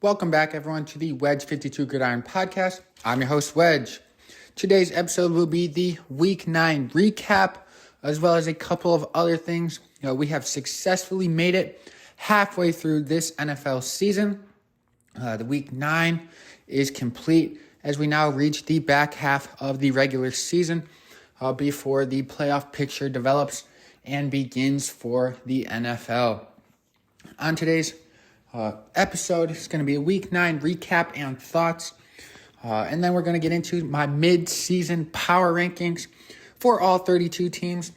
Welcome back, everyone, to the Wedge 52 Gridiron Podcast. I'm your host, Wedge. Today's episode will be the Week 9 recap, as well as a couple of other things. We have successfully made it halfway through this NFL season. The Week 9 is complete as we now reach the back half of the regular season before the playoff picture develops and begins for the NFL. On today's episode is going to be a Week 9 recap and thoughts. And then we're going to get into my mid-season power rankings for all 32 teams.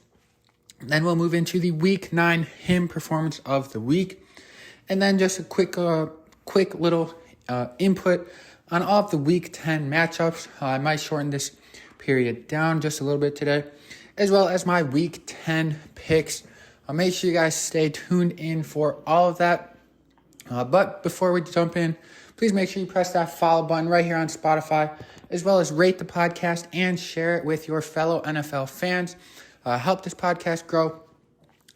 Then we'll move into the Week 9 HIM performance of the week. And then just a quick little input on all of the Week 10 matchups. I might shorten this period down just a little bit today, as well as my Week 10 picks. Make sure you guys stay tuned in for all of that. But before we jump in, please make sure you press that follow button right here on Spotify, as well as rate the podcast and share it with your fellow NFL fans. Help this podcast grow.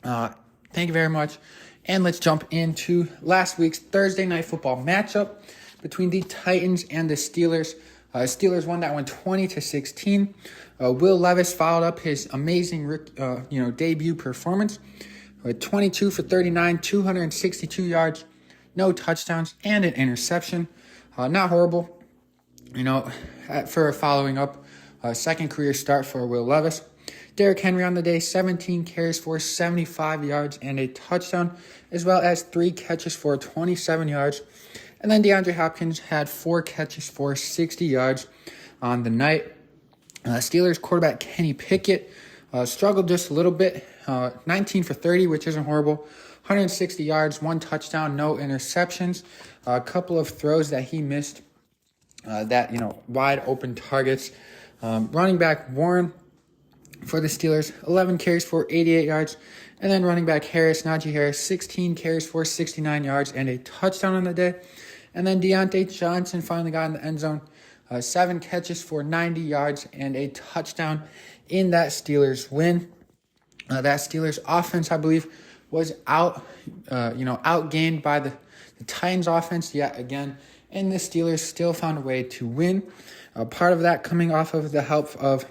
Thank you very much. And let's jump into last week's Thursday Night Football matchup between the Titans and the Steelers. Steelers won that one 20-16. Will Levis followed up his amazing debut performance with 22 for 39, 262 yards. No touchdowns, and an interception. Not horrible, for following up second career start for Will Levis. Derrick Henry on the day, 17 carries for 75 yards and a touchdown, as well as 3 catches for 27 yards. And then DeAndre Hopkins had 4 catches for 60 yards on the night. Steelers quarterback Kenny Pickett struggled just a little bit, 19 for 30, which isn't horrible. 160 yards, 1 touchdown, no interceptions. A couple of throws that he missed, wide open targets. Running back Warren for the Steelers, 11 carries for 88 yards. And then running back Najee Harris, 16 carries for 69 yards and a touchdown on the day. And then Deontay Johnson finally got in the end zone, 7 catches for 90 yards and a touchdown in that Steelers win. That Steelers offense, I believe, was outgained by the Titans offense yet again, and the Steelers still found a way to win. Part of that coming off of the help of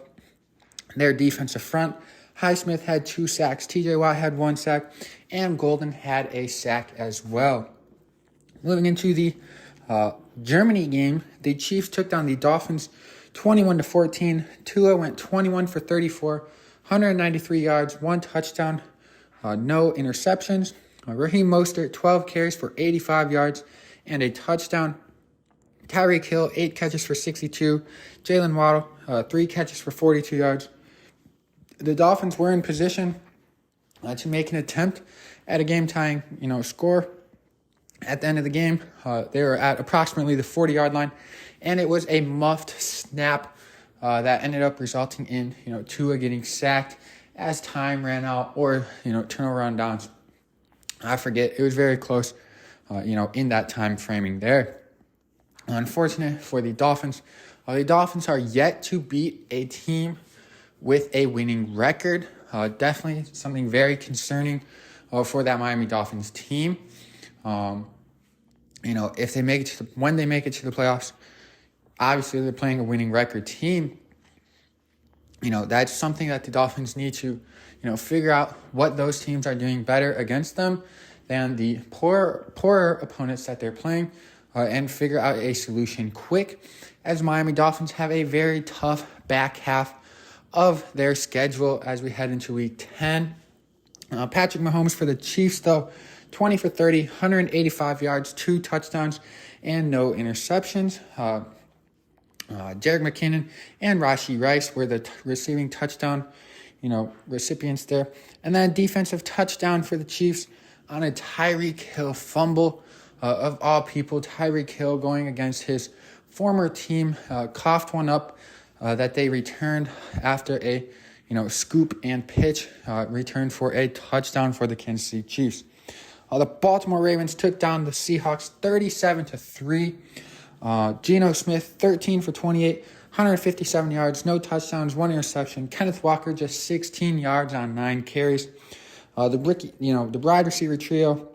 their defensive front. Highsmith had 2 sacks, TJ Watt had 1 sack, and Golden had a sack as well. Moving into the Germany game, the Chiefs took down the Dolphins 21-14. Tua went 21 for 34, 193 yards, 1 touchdown. No interceptions. Raheem Mostert, 12 carries for 85 yards and a touchdown. Tyreek Hill, 8 catches for 62. Jalen Waddle, 3 catches for 42 yards. The Dolphins were in position to make an attempt at a game-tying, score. At the end of the game, they were at approximately the 40-yard line, and it was a muffed snap that ended up resulting in, Tua getting sacked as time ran out, or, turnover on downs. I forget. It was very close, in that time framing there. Unfortunate for the Dolphins. The Dolphins are yet to beat a team with a winning record. Definitely something very concerning for that Miami Dolphins team. If they make it when they make it to the playoffs, obviously they're playing a winning record team. That's something that the Dolphins need to, figure out what those teams are doing better against them than the poorer opponents that they're playing, and figure out a solution quick, as Miami Dolphins have a very tough back half of their schedule as we head into Week 10. Patrick Mahomes for the Chiefs, though, 20 for 30, 185 yards, 2 touchdowns, and no interceptions. Jerick McKinnon and Rashee Rice were the receiving touchdown, recipients there. And then defensive touchdown for the Chiefs on a Tyreek Hill fumble. Of all people, Tyreek Hill going against his former team, coughed one up that they returned after a, scoop and pitch return for a touchdown for the Kansas City Chiefs. The Baltimore Ravens took down the Seahawks 37-3. Geno Smith, 13 for 28, 157 yards, no touchdowns, 1 interception. Kenneth Walker, just 16 yards on 9 carries. The wide receiver trio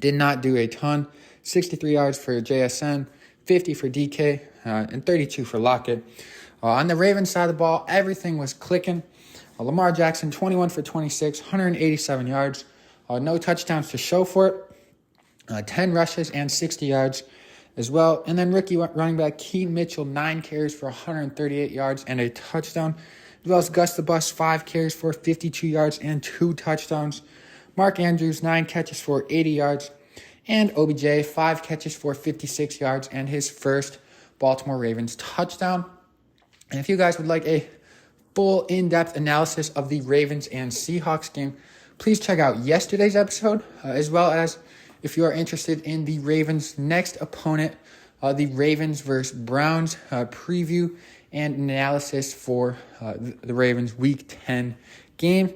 did not do a ton. 63 yards for JSN, 50 for DK, and 32 for Lockett. On the Ravens side of the ball, everything was clicking. Lamar Jackson, 21 for 26, 187 yards. No touchdowns to show for it. 10 rushes and 60 yards as well. And then rookie running back Keaton Mitchell, 9 carries for 138 yards and a touchdown. As well as Gus the Bus, 5 carries for 52 yards and 2 touchdowns. Mark Andrews, 9 catches for 80 yards. And OBJ, 5 catches for 56 yards and his first Baltimore Ravens touchdown. And if you guys would like a full in-depth analysis of the Ravens and Seahawks game, please check out yesterday's episode, as well as if you are interested in the Ravens' next opponent, the Ravens versus Browns preview and analysis for the Ravens Week 10 game.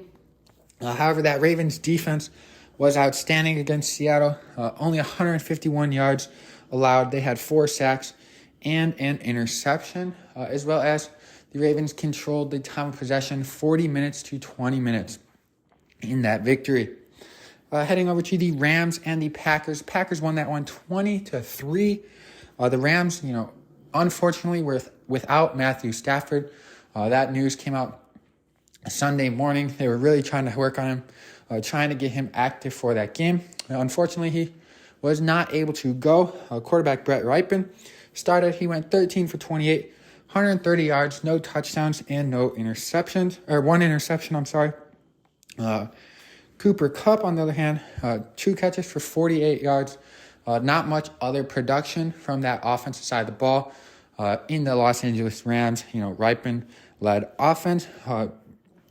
However, that Ravens defense was outstanding against Seattle. Only 151 yards allowed. They had 4 sacks and an interception, as well as the Ravens controlled the time of possession 40 minutes to 20 minutes in that victory. Heading over to the Rams and the Packers. Packers won that one 20-3. The Rams, unfortunately, were without Matthew Stafford. That news came out Sunday morning. They were really trying to work on him, trying to get him active for that game. Unfortunately, he was not able to go. Quarterback Brett Rypien started. He went 13 for 28, 130 yards, no touchdowns, and no interceptions. Or 1 interception, I'm sorry. Cooper Kupp, on the other hand, 2 catches for 48 yards. Not much other production from that offensive side of the ball. In the Los Angeles Rams, Rypien-led offense.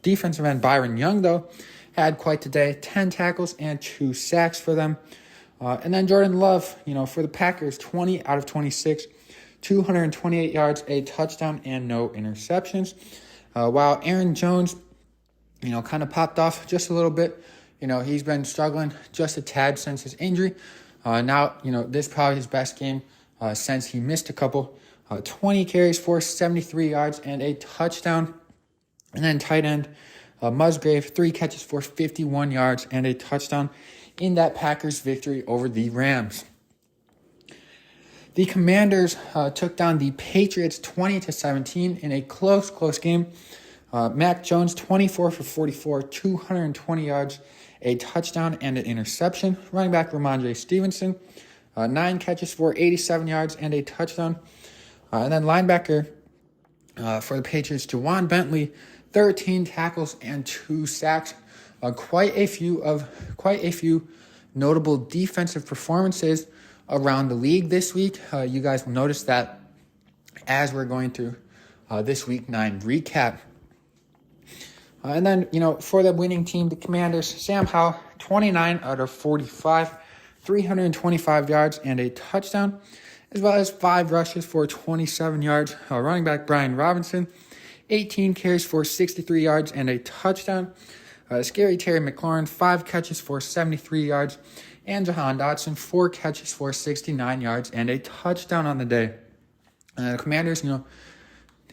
Defensive end Byron Young, though, had quite the day. 10 tackles and 2 sacks for them. And then Jordan Love, for the Packers, 20 out of 26, 228 yards, a touchdown, and no interceptions. While Aaron Jones, kind of popped off just a little bit. He's been struggling just a tad since his injury. Now, this is probably his best game since he missed a couple. 20 carries for 73 yards and a touchdown. And then tight end Musgrave, 3 catches for 51 yards and a touchdown in that Packers victory over the Rams. The Commanders took down the Patriots 20-17 in a close game. Mac Jones, 24 for 44, 220 yards, a touchdown, and an interception. Running back Ramondre Stevenson, 9 catches for 87 yards and a touchdown. And then linebacker for the Patriots, Juwan Bentley, 13 tackles and 2 sacks. Quite a few notable defensive performances around the league this week. You guys will notice that as we're going through this Week 9 recap. And then, for the winning team, the Commanders, Sam Howell, 29 out of 45, 325 yards and a touchdown, as well as 5 rushes for 27 yards. Running back Brian Robinson, 18 carries for 63 yards and a touchdown. Scary Terry McLaurin, 5 catches for 73 yards. And Jahan Dotson, 4 catches for 69 yards and a touchdown on the day. The Commanders,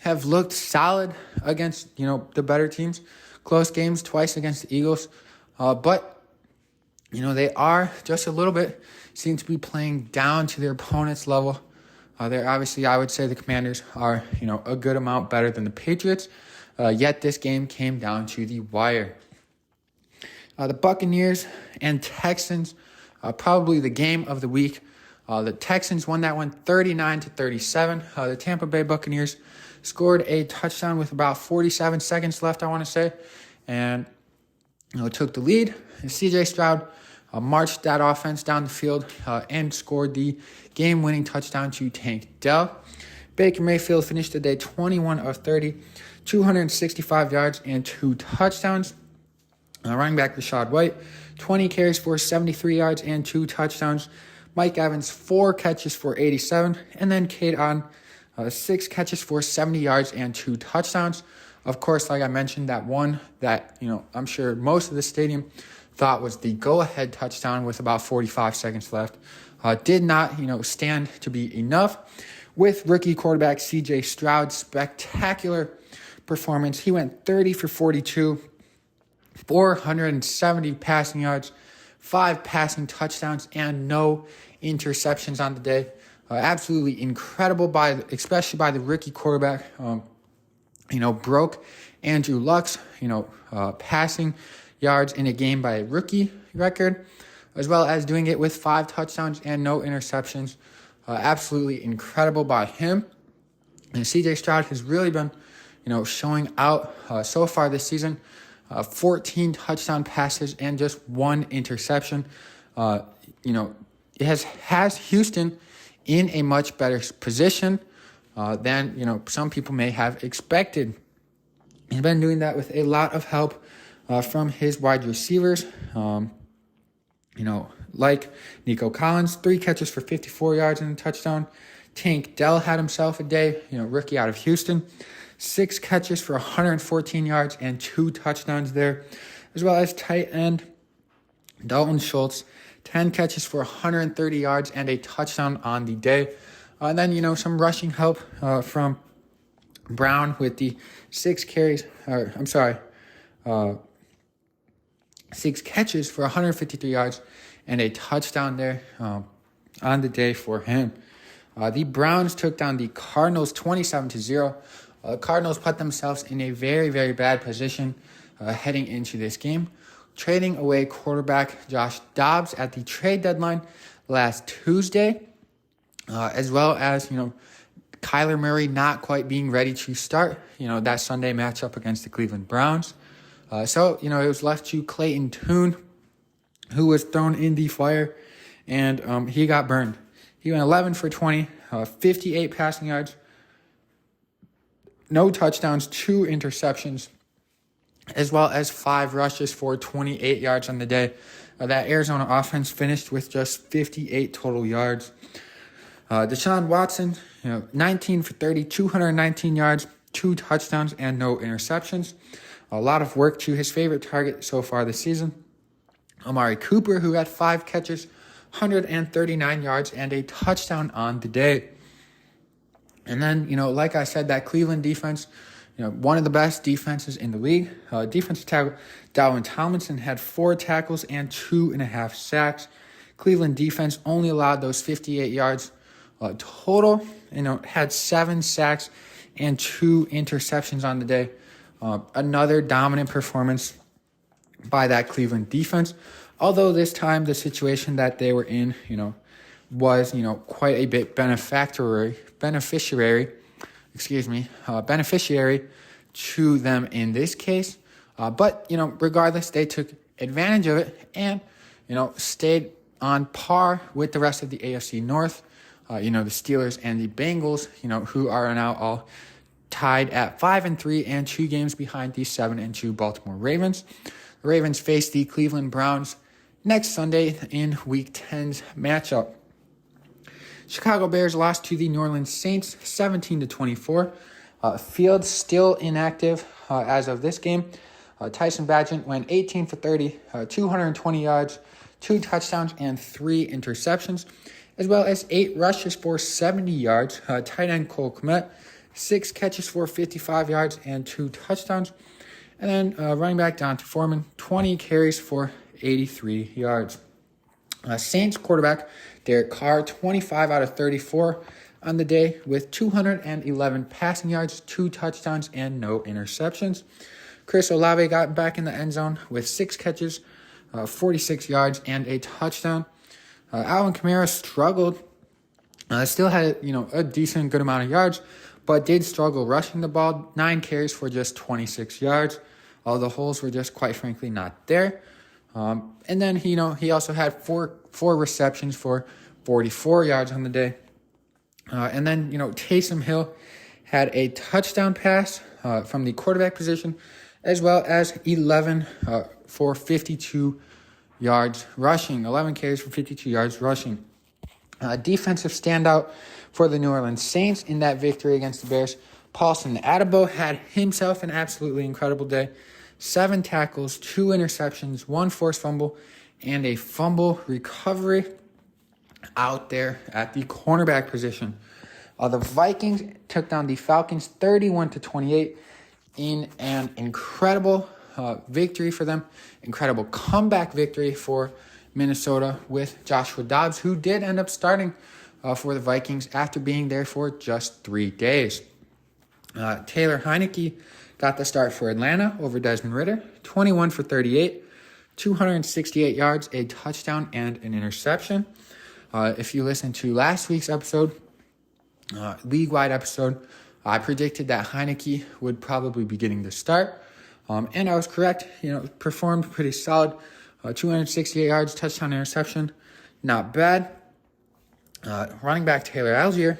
have looked solid against, the better teams. Close games twice against the Eagles. But, they are just a little bit, seem to be playing down to their opponent's level. They're obviously, I would say the Commanders are, a good amount better than the Patriots. Yet this game came down to the wire. The Buccaneers and Texans, probably the game of the week. The Texans won that one 39-37. The Tampa Bay Buccaneers scored a touchdown with about 47 seconds left, I want to say, and took the lead. And C.J. Stroud marched that offense down the field and scored the game-winning touchdown to Tank Dell. Baker Mayfield finished the day 21 of 30, 265 yards and 2 touchdowns. Running back Rachaad White, 20 carries for 73 yards and 2 touchdowns. Mike Evans, 4 catches for 87. And then Cade Otton, 6 catches for 70 yards and 2 touchdowns. Of course, like I mentioned, that one that, I'm sure most of the stadium thought was the go-ahead touchdown with about 45 seconds left. Did not, stand to be enough. With rookie quarterback C.J. Stroud's spectacular performance, he went 30 for 42, 470 passing yards, 5 passing touchdowns, and no interceptions on the day. Absolutely incredible, especially by the rookie quarterback. Broke Andrew Luck's, passing yards in a game by a rookie record, as well as doing it with 5 touchdowns and no interceptions. Absolutely incredible by him. And CJ Stroud has really been, showing out so far this season. 14 touchdown passes and just 1 interception. It has Houston in a much better position than, some people may have expected. He's been doing that with a lot of help from his wide receivers. Like Nico Collins, 3 catches for 54 yards and a touchdown. Tank Dell had himself a day, rookie out of Houston. 6 catches for 114 yards and 2 touchdowns there. As well as tight end Dalton Schultz, 10 catches for 130 yards and a touchdown on the day. And then, some rushing help from Brown with the 6 catches for 153 yards and a touchdown there on the day for him. The Browns took down the Cardinals 27-0. Cardinals put themselves in a very, very bad position heading into this game, trading away quarterback Josh Dobbs at the trade deadline last Tuesday, as well as, Kyler Murray not quite being ready to start, that Sunday matchup against the Cleveland Browns. So it was left to Clayton Tune, who was thrown in the fire, and he got burned. He went 11 for 20, 58 passing yards, no touchdowns, 2 interceptions, as well as 5 rushes for 28 yards on the day. That Arizona offense finished with just 58 total yards. Deshaun Watson, 19 for 30, 219 yards, 2 touchdowns, and no interceptions. A lot of work to his favorite target so far this season, Amari Cooper, who had 5 catches, 139 yards, and a touchdown on the day. And then, like I said, that Cleveland defense, one of the best defenses in the league. Defensive tackle Dalvin Tomlinson had 4 tackles and 2.5 sacks. Cleveland defense only allowed those 58 yards total. Had 7 sacks and 2 interceptions on the day. Another dominant performance by that Cleveland defense. Although this time the situation that they were in, was, quite a bit beneficiary to them in this case. But, regardless, they took advantage of it and, stayed on par with the rest of the AFC North. The Steelers and the Bengals, who are now all tied at 5-3 and 2 games behind the 7-2 Baltimore Ravens. The Ravens face the Cleveland Browns next Sunday in Week 10's matchup. Chicago Bears lost to the New Orleans Saints 17-24. Fields still inactive as of this game. Tyson Bagent went 18 for 30, 220 yards, 2 touchdowns, and 3 interceptions, as well as 8 rushes for 70 yards. Tight end Cole Kmet, 6 catches for 55 yards and 2 touchdowns. And then running back D'Onta Foreman, 20 carries for 83 yards. Saints quarterback Derek Carr, 25 out of 34 on the day with 211 passing yards, 2 touchdowns, and no interceptions. Chris Olave got back in the end zone with 6 catches, 46 yards, and a touchdown. Alvin Kamara struggled. Still had, a decent good amount of yards, but did struggle rushing the ball. 9 carries for just 26 yards. All the holes were just, quite frankly, not there. And then, he also had four receptions for 44 yards on the day. And then, Taysom Hill had a touchdown pass from the quarterback position, as well as 11 for 52 yards rushing. 11 carries for 52 yards rushing. Defensive standout for the New Orleans Saints in that victory against the Bears. Paulson Adebo had himself an absolutely incredible day. 7 tackles, 2 interceptions, 1 forced fumble, and a fumble recovery out there at the cornerback position. The Vikings took down the Falcons 31-28 in an incredible victory for them. Incredible comeback victory for Minnesota with Joshua Dobbs, who did end up starting for the Vikings after being there for just 3 days. Taylor Heineke got the start for Atlanta over Desmond Ridder, 21 for 38, 268 yards, a touchdown, and an interception. If you listen to last week's episode, league-wide episode, I predicted that Heineke would probably be getting the start, and I was correct. Performed pretty solid. 268 yards, touchdown, interception, not bad. Running back Tyler Algier,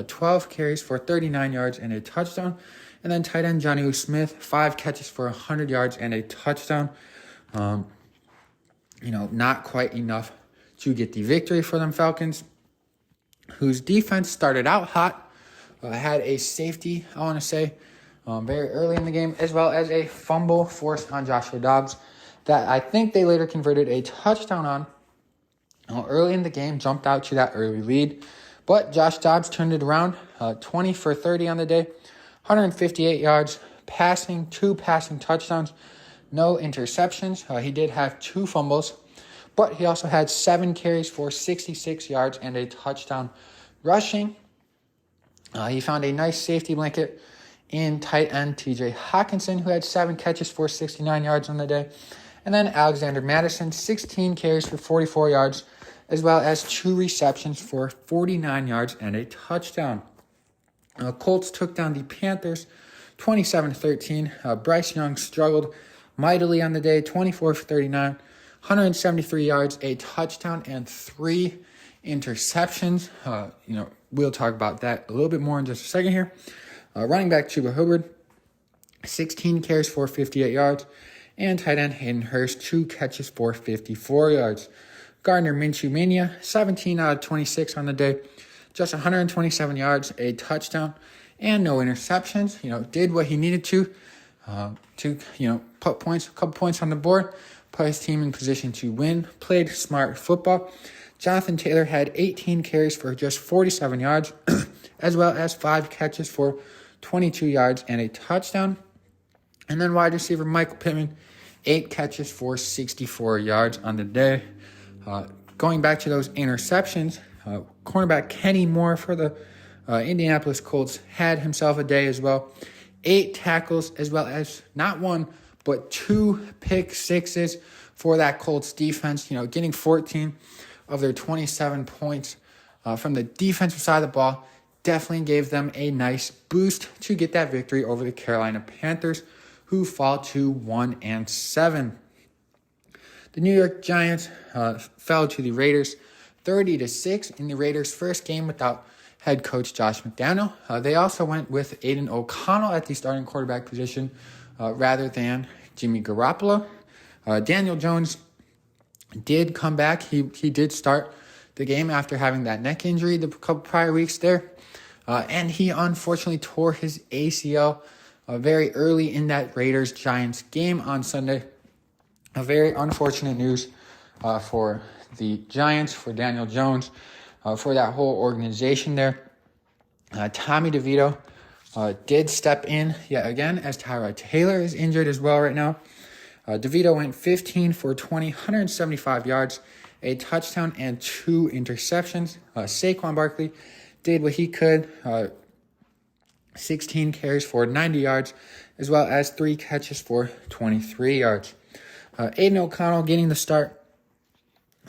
12 carries for 39 yards and a touchdown. And then tight end Jonnu Smith, 5 catches for 100 yards and a touchdown. Not quite enough to get the victory for them Falcons, whose defense started out hot, had a safety, I want to say, very early in the game, as well as a fumble forced on Joshua Dobbs that I think they later converted a touchdown on. Early in the game, jumped out to that early lead. But Josh Dobbs turned it around, 20 for 30 on the day, 158 yards, passing, 2 passing touchdowns, no interceptions. He did have 2 fumbles, but he also had 7 carries for 66 yards and a touchdown rushing. He found a nice safety blanket in tight end TJ Hawkinson, who had 7 catches for 69 yards on the day. And then Alexander Madison, 16 carries for 44 yards, as well as 2 receptions for 49 yards and a touchdown. Colts took down the Panthers 27-13. Bryce Young struggled mightily on the day, 24 for 39, 173 yards, a touchdown, and 3 interceptions. We'll talk about that a little bit more in just a second here. Running back Chuba Hubbard, 16 carries for 58 yards, and tight end Hayden Hurst, 2 catches for 54 yards. Gardner Minshew Mania, 17 out of 26 on the day, just 127 yards, a touchdown, and no interceptions. Did what he needed to put points, a couple points on the board, put his team in position to win, played smart football. Jonathan Taylor had 18 carries for just 47 yards, as well as 5 catches for 22 yards and a touchdown. And then wide receiver Michael Pittman, 8 catches for 64 yards on the day. Going back to those interceptions, cornerback Kenny Moore for the Indianapolis Colts had himself a day as well. 8 tackles, as well as not 1, but 2 pick sixes for that Colts defense. Getting 14 of their 27 points from the defensive side of the ball definitely gave them a nice boost to get that victory over the Carolina Panthers, who fall to 1-7. The New York Giants fell to the Raiders 30-6 in the Raiders' first game without head coach Josh McDaniel. They also went with Aiden O'Connell at the starting quarterback position rather than Jimmy Garoppolo. Daniel Jones did come back. He did start the game after having that neck injury the couple prior weeks there. And he unfortunately tore his ACL very early in that Raiders-Giants game on Sunday. A very unfortunate news for the Giants, for Daniel Jones, for that whole organization there. Tommy DeVito did step in yet again as Tyrod Taylor is injured as well right now. DeVito went 15 for 20, 175 yards, a touchdown, and 2 interceptions. Saquon Barkley did what he could, 16 carries for 90 yards, as well as 3 catches for 23 yards. Aiden O'Connell getting the start.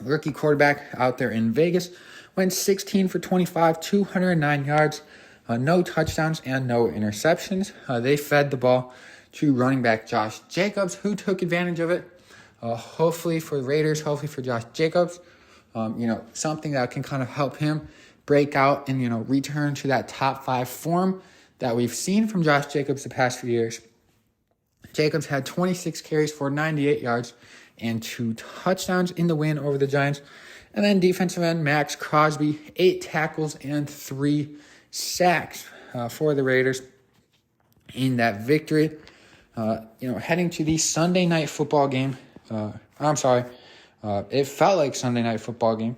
Rookie quarterback out there in Vegas went 16 for 25, 209 yards, no touchdowns, and no interceptions. They fed the ball to running back Josh Jacobs, who took advantage of it. Hopefully for the Raiders, hopefully for Josh Jacobs, something that can kind of help him break out and, return to that top 5 form that we've seen from Josh Jacobs the past few years. Jacobs had 26 carries for 98 yards and 2 touchdowns in the win over the Giants. And then defensive end Max Crosby, 8 tackles and 3 sacks for the Raiders in that victory. Heading to the Sunday night football game. It felt like Sunday night football game,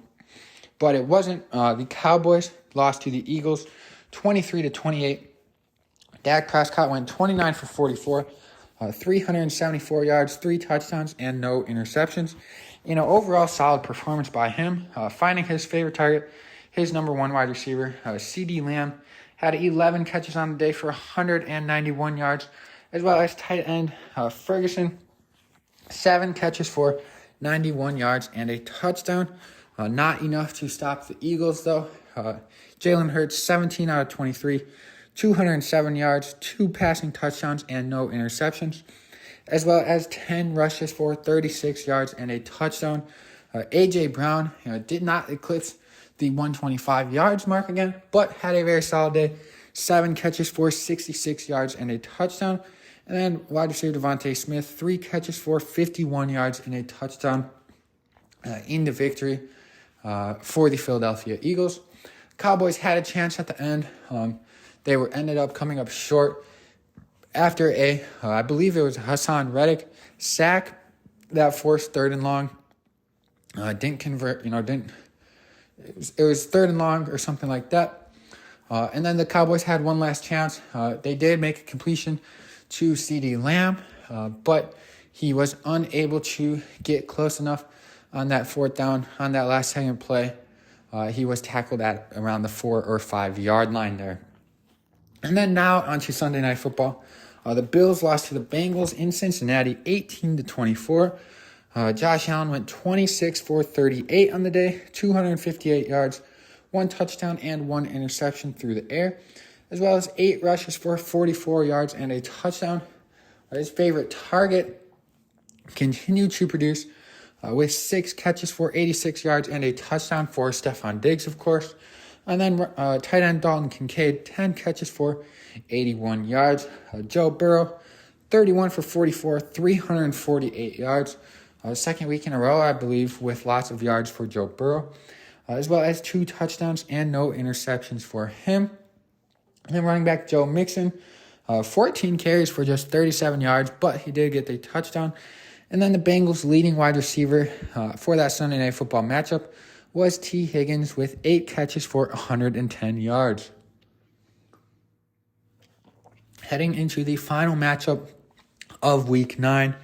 but it wasn't. The Cowboys lost to the Eagles 23-28. Dak Prescott went 29 for 44, 374 yards, 3 touchdowns, and no interceptions. Overall solid performance by him. Finding his favorite target, his number one wide receiver, CeeDee Lamb, had 11 catches on the day for 191 yards, as well as tight end Ferguson, 7 catches for 91 yards and a touchdown. Not enough to stop the Eagles, though. Jalen Hurts, 17 out of 23, 207 yards, 2 passing touchdowns, and no interceptions, as well as 10 rushes for 36 yards and a touchdown. A.J. Brown did not eclipse the 125 yards mark again, but had a very solid day. 7 catches for 66 yards and a touchdown. And then wide receiver Devontae Smith, 3 catches for 51 yards and a touchdown in the victory for the Philadelphia Eagles. Cowboys had a chance at the end. They ended up coming up short after I believe it was a Hassan Reddick sack that forced 3rd and long. Didn't convert, it was 3rd and long or something like that. And then the Cowboys had one last chance. They did make a completion to CeeDee Lamb, but he was unable to get close enough on that 4th down on that last second play. He was tackled at around the 4 or 5 yard line there. And then now onto Sunday Night Football. The Bills lost to the Bengals in Cincinnati 18-24. Josh Allen went 26 for 38 on the day, 258 yards, 1 touchdown and 1 interception through the air, as well as 8 rushes for 44 yards and a touchdown. His favorite target continued to produce with 6 catches for 86 yards and a touchdown for Stephon Diggs, of course. And then tight end Dalton Kincaid, 10 catches for 81 yards. Joe Burrow, 31 for 44, 348 yards. Second week in a row, I believe, with lots of yards for Joe Burrow, as well as 2 touchdowns and no interceptions for him. And then running back Joe Mixon, 14 carries for just 37 yards, but he did get the touchdown. And then the Bengals' leading wide receiver for that Sunday Night Football matchup was T. Higgins with 8 catches for 110 yards. Heading into the final matchup of Week 9,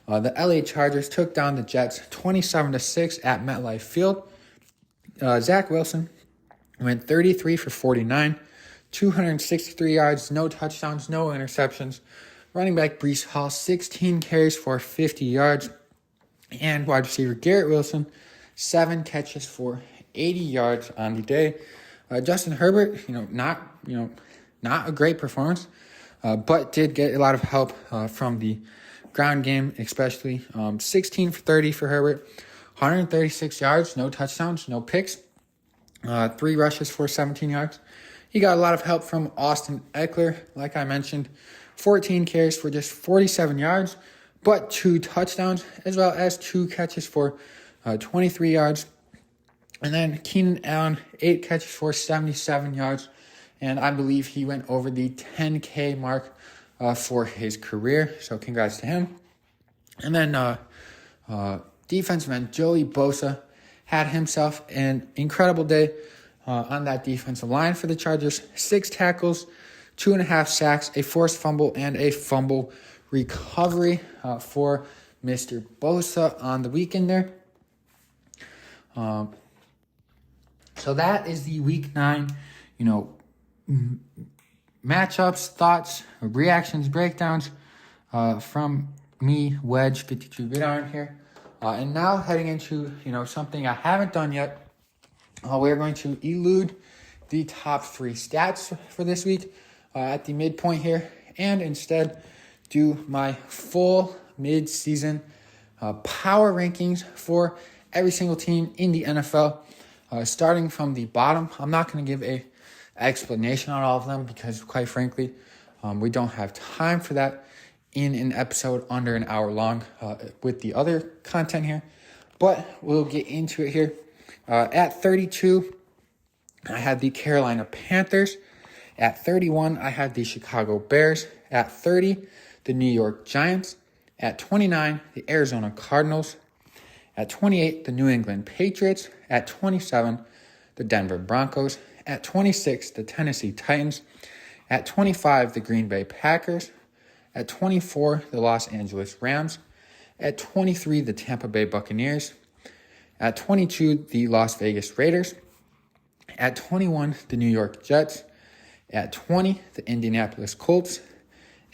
the LA Chargers took down the Jets 27-6 at MetLife Field. Zach Wilson went 33 for 49, 263 yards, no touchdowns, no interceptions. Running back Breece Hall, 16 carries for 50 yards. And wide receiver Garrett Wilson, 7 catches for 80 yards on the day. Justin Herbert, not a great performance, but did get a lot of help from the ground game, especially 16 for 30 for Herbert, 136 yards, no touchdowns, no picks, 3 rushes for 17 yards. He got a lot of help from Austin Eckler, like I mentioned, 14 carries for just 47 yards, but 2 touchdowns, as well as 2 catches for 23 yards. And then Keenan Allen, 8 catches for 77 yards, and I believe he went over the 10K mark for his career, so congrats to him. And then defensive end Joey Bosa had himself an incredible day on that defensive line for the Chargers. 6 tackles, 2.5 sacks, a forced fumble, and a fumble recovery for Mr. Bosa on the weekend there. So that is the Week 9, matchups, thoughts, reactions, breakdowns from me, Wedge 52 Gridiron here. And now heading into, something I haven't done yet. We're going to elude the top 3 stats for this week at the midpoint here, and instead do my full mid-season power rankings for every single team in the NFL, starting from the bottom. I'm not going to give a explanation on all of them because, quite frankly, we don't have time for that in an episode under an hour long with the other content here. But we'll get into it here. At 32, I had the Carolina Panthers. At 31, I had the Chicago Bears. At 30, the New York Giants. At 29, the Arizona Cardinals. At 28, the New England Patriots. At 27, the Denver Broncos. At 26, the Tennessee Titans. At 25, the Green Bay Packers. At 24, the Los Angeles Rams. At 23, the Tampa Bay Buccaneers. At 22, the Las Vegas Raiders. At 21, the New York Jets. At 20, the Indianapolis Colts.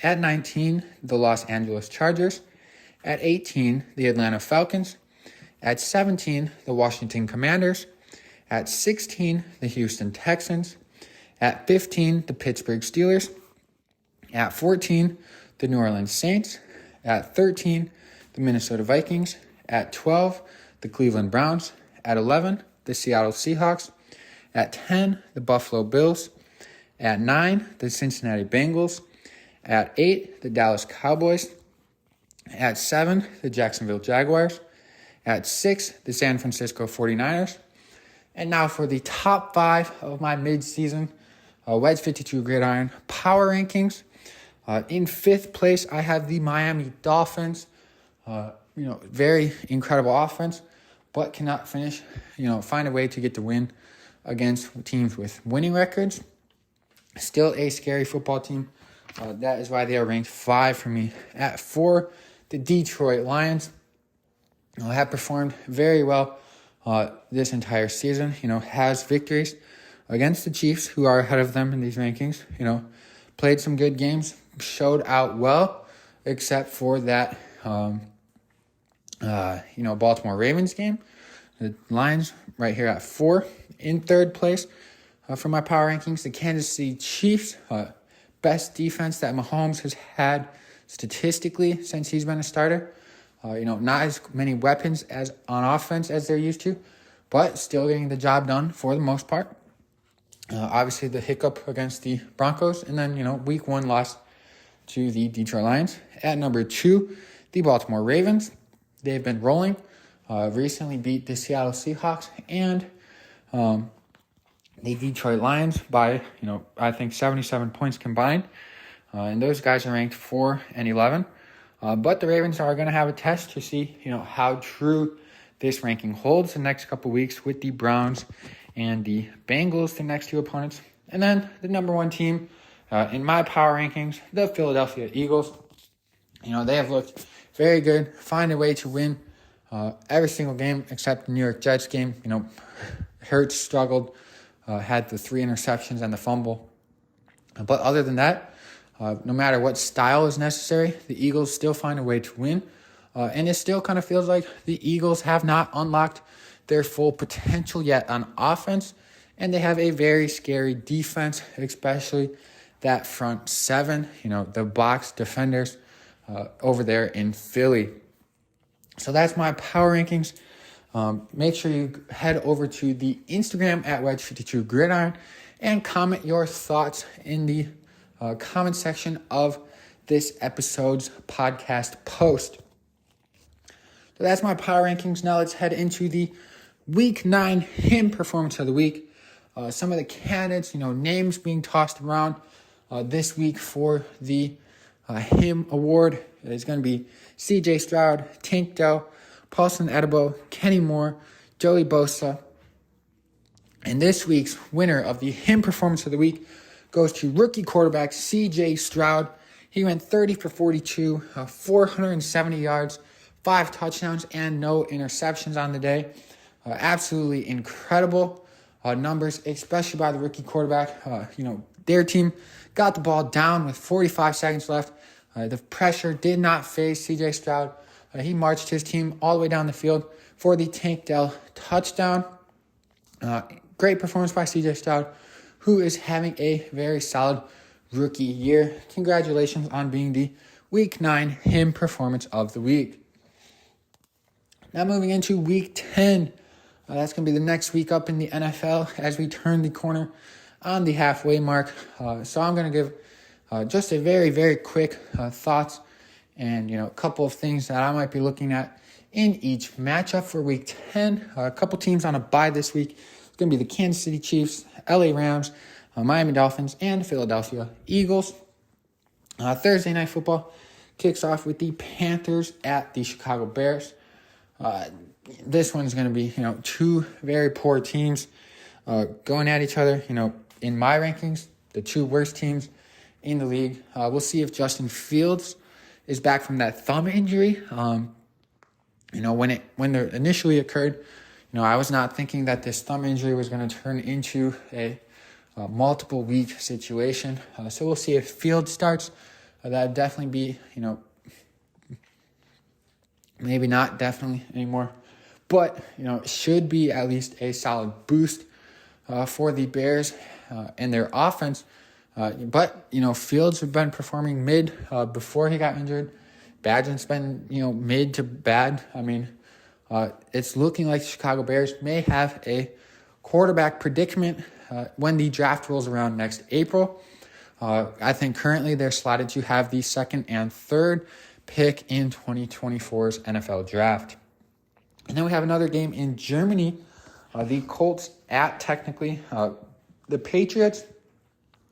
At 19, the Los Angeles Chargers. At 18, the Atlanta Falcons. At 17, the Washington Commanders. At 16, the Houston Texans. At 15, the Pittsburgh Steelers. At 14, the New Orleans Saints. At 13, the Minnesota Vikings. At 12, the Cleveland Browns. At 11, the Seattle Seahawks. At 10, the Buffalo Bills. At 9, the Cincinnati Bengals. At 8, the Dallas Cowboys. At 7, the Jacksonville Jaguars. At 6, the San Francisco 49ers. And now for the top 5 of my mid-season Wedge 52 Gridiron power rankings. In 5th place, I have the Miami Dolphins. Very incredible offense, but cannot find a way to get the win against teams with winning records. Still a scary football team. That is why they are ranked 5 for me. At 4, the Detroit Lions have performed very well this entire season. Has victories against the Chiefs, who are ahead of them in these rankings. Played some good games, showed out well, except for that, Baltimore Ravens game. The Lions right here at 4. In 3rd place for my power rankings, the Kansas City Chiefs. Best defense that Mahomes has had statistically since he's been a starter. Not as many weapons as on offense as they're used to, but still getting the job done for the most part. Obviously, the hiccup against the Broncos, and then, week 1 loss to the Detroit Lions. At number 2, the Baltimore Ravens. They've been rolling. Recently beat the Seattle Seahawks and the Detroit Lions by, I think 77 points combined. And those guys are ranked 4 and 11. But the Ravens are going to have a test to see, how true this ranking holds the next couple weeks with the Browns and the Bengals, the next 2 opponents. And then the number 1 team in my power rankings, the Philadelphia Eagles. They have looked very good, find a way to win every single game except the New York Jets game. Hurts struggled, had the 3 interceptions and the fumble. But other than that, no matter what style is necessary, the Eagles still find a way to win. And it still kind of feels like the Eagles have not unlocked their full potential yet on offense. And they have a very scary defense, especially that front 7, the box defenders over there in Philly. So that's my power rankings. Make sure you head over to the Instagram at Wedge52Gridiron and comment your thoughts in the comment section of this episode's podcast post. So that's my power rankings. Now let's head into the Week 9 Hymn Performance of the Week. Some of the candidates, names being tossed around this week for the Hymn Award is going to be C.J. Stroud, Tank Dell, Paulson Adebo, Kenny Moore, Joey Bosa. And this week's winner of the Hymn Performance of the Week goes to rookie quarterback C.J. Stroud. He went 30 for 42, 470 yards, 5 touchdowns, and no interceptions on the day. Absolutely incredible numbers, especially by the rookie quarterback. Their team got the ball down with 45 seconds left. The pressure did not faze C.J. Stroud. He marched his team all the way down the field for the Tank Dell touchdown. Great performance by C.J. Stroud, who is having a very solid rookie year. Congratulations on being the Week 9 Hymn Performance of the Week. Now moving into Week 10. That's going to be the next week up in the NFL as we turn the corner on the halfway mark. So I'm going to give just a very, very quick thoughts and, a couple of things that I might be looking at in each matchup for Week 10. A couple teams on a bye this week. It's going to be the Kansas City Chiefs, LA Rams, Miami Dolphins, and Philadelphia Eagles. Thursday Night Football kicks off with the Panthers at the Chicago Bears. This one's going to be, 2 very poor teams going at each other. In my rankings, the 2 worst teams in the league. We'll see if Justin Fields is back from that thumb injury. When it initially occurred, I was not thinking that this thumb injury was going to turn into a multiple week situation. So we'll see if Fields starts. That'd definitely be, maybe not definitely anymore. But, it should be at least a solid boost for the Bears and their offense. But Fields have been performing mid before he got injured. Badgen's been, mid to bad. I mean, it's looking like the Chicago Bears may have a quarterback predicament when the draft rolls around next April. I think currently they're slotted to have the second and third pick in 2024's NFL draft. And then we have another game in Germany. The Colts at technically the Patriots.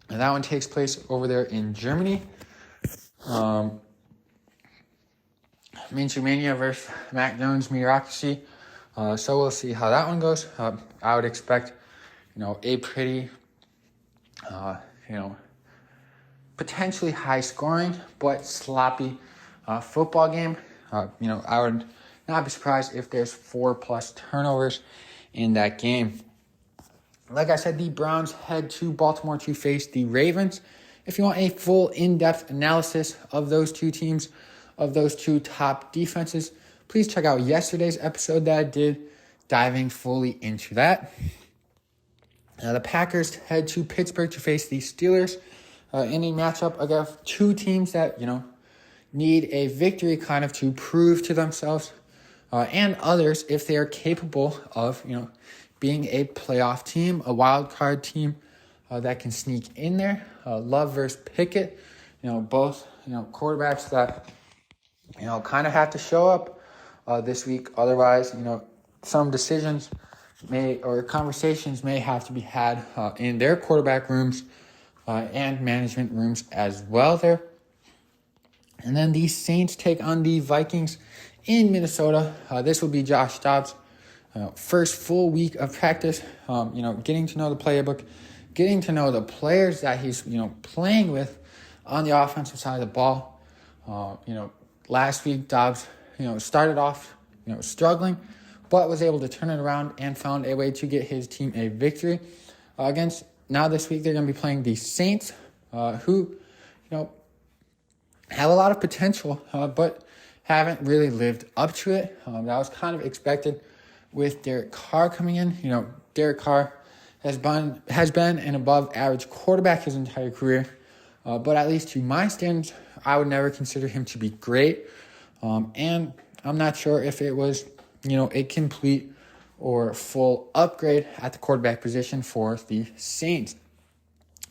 And that one takes place over there in Germany. Minshew Mania versus Mac Jones Mediocrity. So we'll see how that one goes. I would expect, a pretty, potentially high scoring but sloppy football game. I would not be surprised if there's 4+ turnovers in that game. Like I said, the Browns head to Baltimore to face the Ravens. If you want a full in-depth analysis of those two teams, of those two top defenses, please check out yesterday's episode that I did, diving fully into that. The Packers head to Pittsburgh to face the Steelers in a matchup against two teams that, need a victory kind of to prove to themselves and others if they are capable of, being a playoff team, a wild card team that can sneak in there. Love versus Pickett, both, quarterbacks that, kind of have to show up this week. Otherwise, some decisions or conversations may have to be had in their quarterback rooms and management rooms as well there. And then the Saints take on the Vikings in Minnesota. This will be Josh Dobbs' first full week of practice, getting to know the playbook, getting to know the players that he's, playing with on the offensive side of the ball. Last week, Dobbs, started off, struggling, but was able to turn it around and found a way to get his team a victory against. Now this week, they're going to be playing the Saints, who, have a lot of potential, but haven't really lived up to it. That was kind of expected with Derek Carr coming in. Derek Carr has been an above average quarterback his entire career. But at least to my standards, I would never consider him to be great. And I'm not sure if it was, a complete or full upgrade at the quarterback position for the Saints.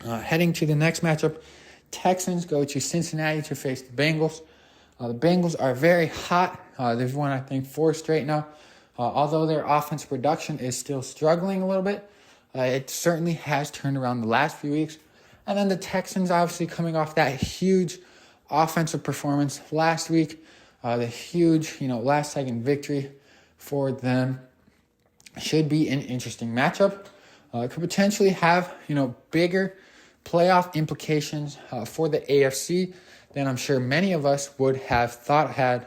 Heading to the next matchup, Texans go to Cincinnati to face the Bengals. The Bengals are very hot. They've won, I think, 4 straight now. Although their offensive production is still struggling a little bit, it certainly has turned around the last few weeks. And then the Texans, obviously coming off that huge offensive performance last week, the huge, last-second victory for them, should be an interesting matchup. It could potentially have, bigger playoff implications for the AFC than I'm sure many of us would have thought had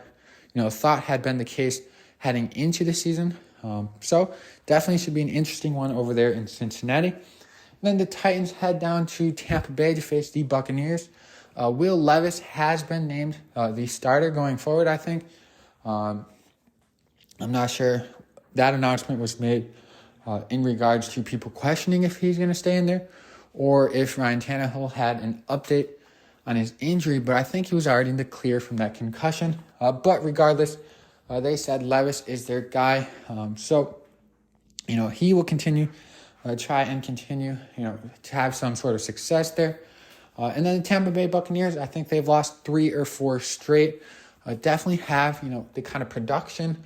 been the case heading into the season. So definitely should be an interesting one over there in Cincinnati. Then the Titans head down to Tampa Bay to face the Buccaneers. Will Levis has been named the starter going forward, I think. I'm not sure that announcement was made in regards to people questioning if he's going to stay in there or if Ryan Tannehill had an update on his injury, but I think he was already in the clear from that concussion. But regardless, they said Levis is their guy. So, he will try and continue, to have some sort of success there. And then the Tampa Bay Buccaneers, I think they've lost 3 or 4 straight. Definitely have, the kind of production,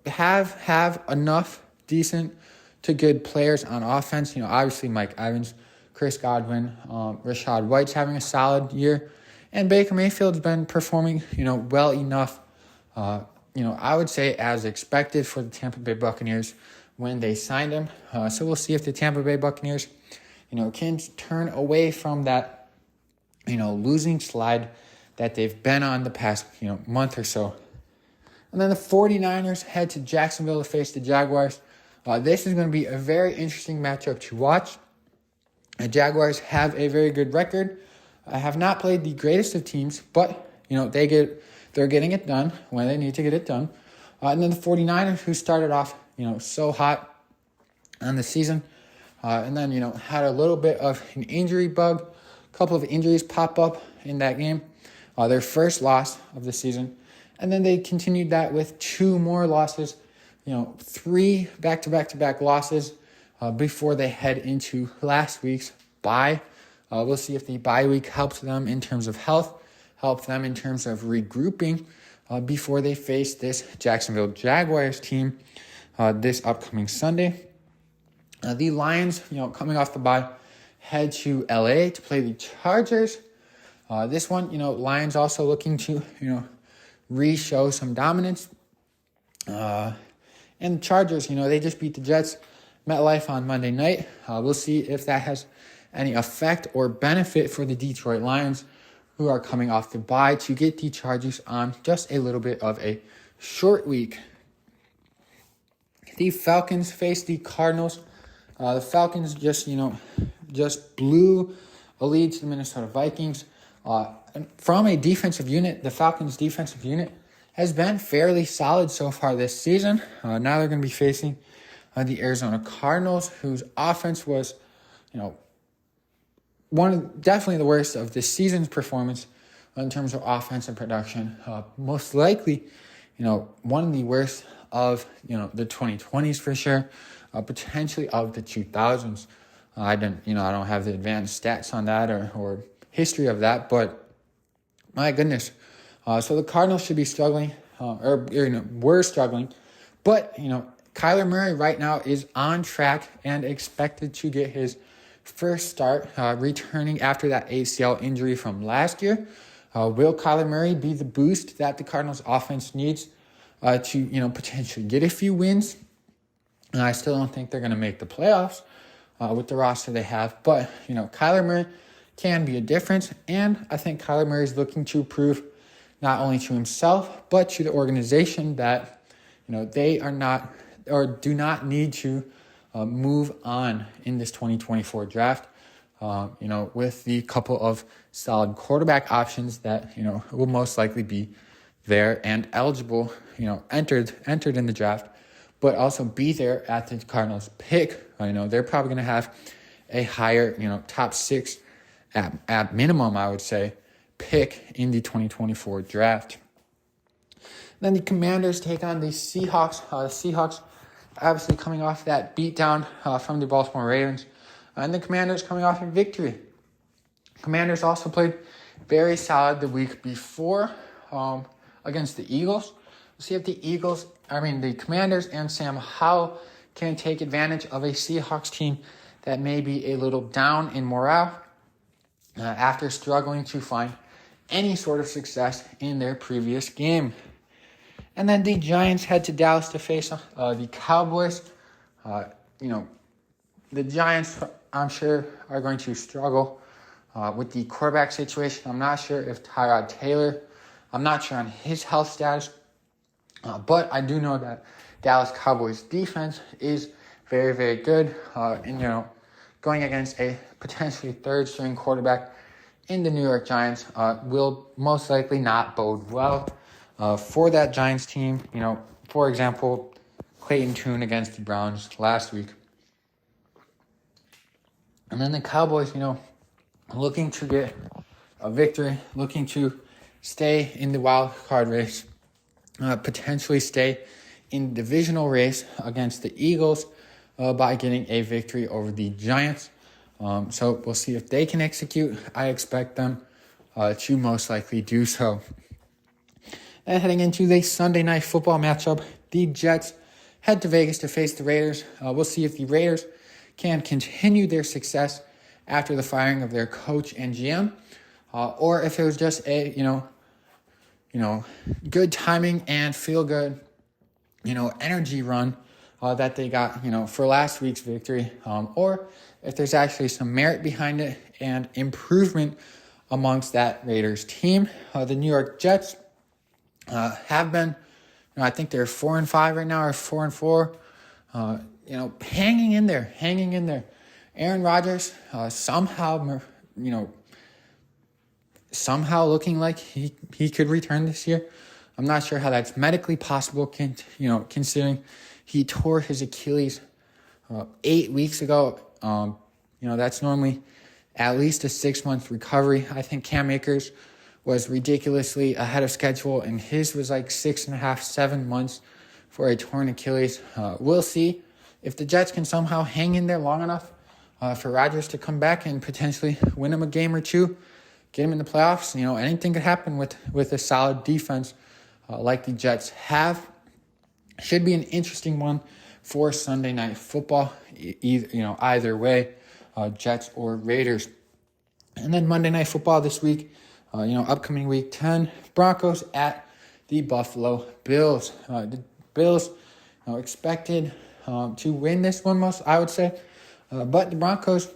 have enough decent to good players on offense. Obviously Mike Evans, Chris Godwin, Rachaad White's having a solid year. And Baker Mayfield's been performing, well enough, I would say as expected for the Tampa Bay Buccaneers when they signed him. So we'll see if the Tampa Bay Buccaneers, can turn away from that, losing slide that they've been on the past, month or so. And then the 49ers head to Jacksonville to face the Jaguars. This is going to be a very interesting matchup to watch. The Jaguars have a very good record. Have not played the greatest of teams, but they're getting it done when they need to get it done. And then the 49ers, who started off so hot on the season, and then had a little bit of an injury bug. A couple of injuries pop up in that game. Their first loss of the season. And then they continued that with 2 more losses, 3 back-to-back losses before they head into last week's bye. We'll see if the bye week helps them in terms of health, helps them in terms of regrouping before they face this Jacksonville Jaguars team this upcoming Sunday. The Lions, coming off the bye, head to LA to play the Chargers. This one, Lions also looking to, re-show some dominance. And the Chargers, they just beat the Jets, MetLife on Monday night. We'll see if that has any effect or benefit for the Detroit Lions, who are coming off the bye, to get the Chargers on just a little bit of a short week. The Falcons face the Cardinals. The Falcons just blew a lead to the Minnesota Vikings. From a defensive unit, the Falcons' defensive unit has been fairly solid so far this season. Now they're going to be facing the Arizona Cardinals, whose offense was, definitely the worst of this season's performance in terms of offensive production. Most likely, one of the worst of the 2020s for sure. Potentially of the 2000s. I don't have the advanced stats on that or history of that, but my goodness. So the Cardinals should be struggling, were struggling, but Kyler Murray right now is on track and expected to get his first start, returning after that ACL injury from last year. Will Kyler Murray be the boost that the Cardinals offense needs to potentially get a few wins? I still don't think they're going to make the playoffs with the roster they have. But, Kyler Murray can be a difference. And I think Kyler Murray is looking to prove not only to himself, but to the organization that, they are not or do not need to move on in this 2024 draft. With the couple of solid quarterback options that, will most likely be there and eligible, entered in the draft, but also be there at the Cardinals pick. They're probably going to have a higher, top 6 at minimum, I would say, pick in the 2024 draft. Then the Commanders take on the Seahawks. The Seahawks obviously coming off that beatdown from the Baltimore Ravens. And the Commanders coming off a victory. Commanders also played very solid the week before against the Eagles. We'll see if the Commanders and Sam Howell can take advantage of a Seahawks team that may be a little down in morale after struggling to find any sort of success in their previous game. And then the Giants head to Dallas to face the Cowboys. The Giants, I'm sure, are going to struggle with the quarterback situation. I'm not sure if Tyrod Taylor, I'm not sure on his health status. But I do know that Dallas Cowboys defense is very, very good. And going against a potentially third-string quarterback in the New York Giants will most likely not bode well for that Giants team. For example, Clayton Tune against the Browns last week. And then the Cowboys, looking to get a victory, looking to stay in the wild card race. Potentially stay in the divisional race against the Eagles by getting a victory over the Giants. So we'll see if they can execute. I expect them to most likely do so. And heading into the Sunday night football matchup, the Jets head to Vegas to face the Raiders. We'll see if the Raiders can continue their success after the firing of their coach and GM, or if it was just a, good timing and feel good, energy run that they got, for last week's victory, or if there's actually some merit behind it and improvement amongst that Raiders team. The New York Jets have been, I think they're 4-5 right now, or 4-4. Hanging in there. Aaron Rodgers somehow looking like he could return this year. I'm not sure how that's medically possible, considering he tore his Achilles 8 weeks ago. That's normally at least a 6-month recovery. I think Cam Akers was ridiculously ahead of schedule, and his was like 6.5, 7 months for a torn Achilles. We'll see if the Jets can somehow hang in there long enough for Rodgers to come back and potentially win him a game or two, get him in the playoffs. Anything could happen with a solid defense like the Jets have. Should be an interesting one for Sunday Night Football. Either way, Jets or Raiders. And then Monday Night Football this week. Upcoming week 10, Broncos at the Buffalo Bills. The Bills expected to win this one, I would say. But the Broncos,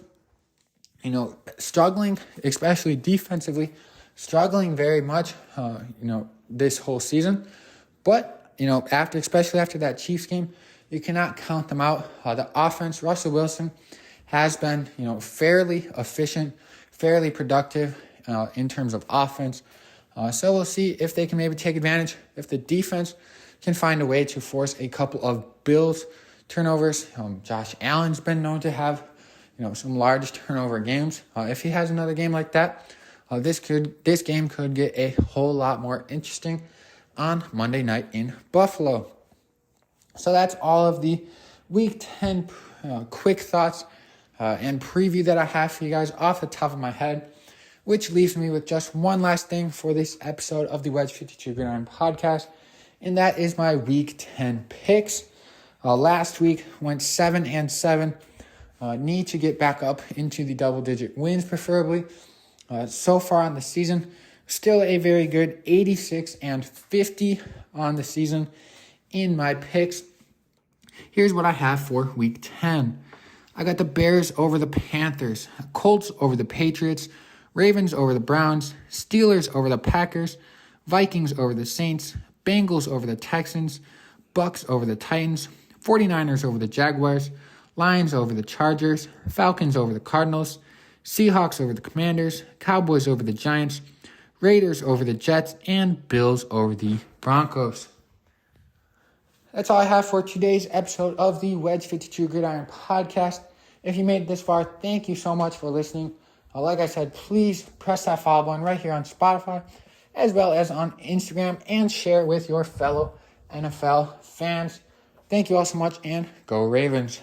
struggling, especially defensively, struggling very much, this whole season. But, especially after that Chiefs game, you cannot count them out. The offense, Russell Wilson, has been, fairly efficient, fairly productive in terms of offense. So we'll see if they can maybe take advantage, if the defense can find a way to force a couple of Bills turnovers. Josh Allen's been known to have, some large turnover games. If he has another game like that, this game could get a whole lot more interesting on Monday night in Buffalo. So that's all of the Week 10 quick thoughts and preview that I have for you guys off the top of my head, which leaves me with just one last thing for this episode of the Wedge 52 Gridiron podcast, and that is my Week 10 picks. Last week went 7-7. Need to get back up into the double-digit wins, preferably. So far on the season, still a very good 86-50 on the season in my picks. Here's what I have for Week 10. I got the Bears over the Panthers, Colts over the Patriots, Ravens over the Browns, Steelers over the Packers, Vikings over the Saints, Bengals over the Texans, Bucks over the Titans, 49ers over the Jaguars, Lions over the Chargers, Falcons over the Cardinals, Seahawks over the Commanders, Cowboys over the Giants, Raiders over the Jets, and Bills over the Broncos. That's all I have for today's episode of the Wedge 52 Gridiron podcast. If you made it this far, thank you so much for listening. Like I said, please press that follow button right here on Spotify, as well as on Instagram, and share with your fellow NFL fans. Thank you all so much, and go Ravens.